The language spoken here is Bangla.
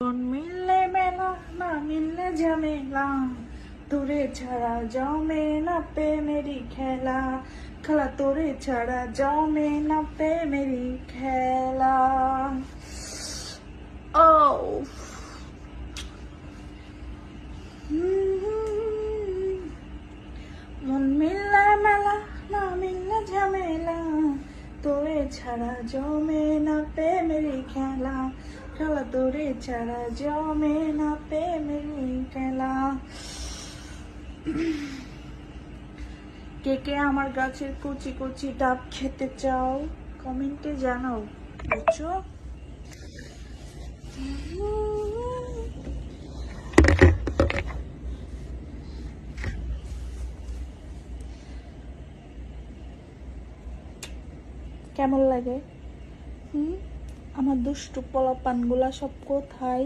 মন মিললে মেলা, না মিললে ঝামেলা, তোরে ছাড়া জমে না প্রেমেরই খেলা, খেলা তোরে ছাড়া জমে না প্রেমেরই খেলা। ও মন মিললে মেলা, না মিললে ঝামেলা, তোরে ছাড়া জমে না প্রেমেরই খেলা, খেলা তোরে ছাড়া জমে না প্রেমেরই খেলা। কে কে আমার গাছের কচি কচি ডাব খেতে চাও কমেন্টে জানাও, বুঝছো? কেমন লাগে আমার দুষ্টু পোলাপানগুলা সব কোথায়?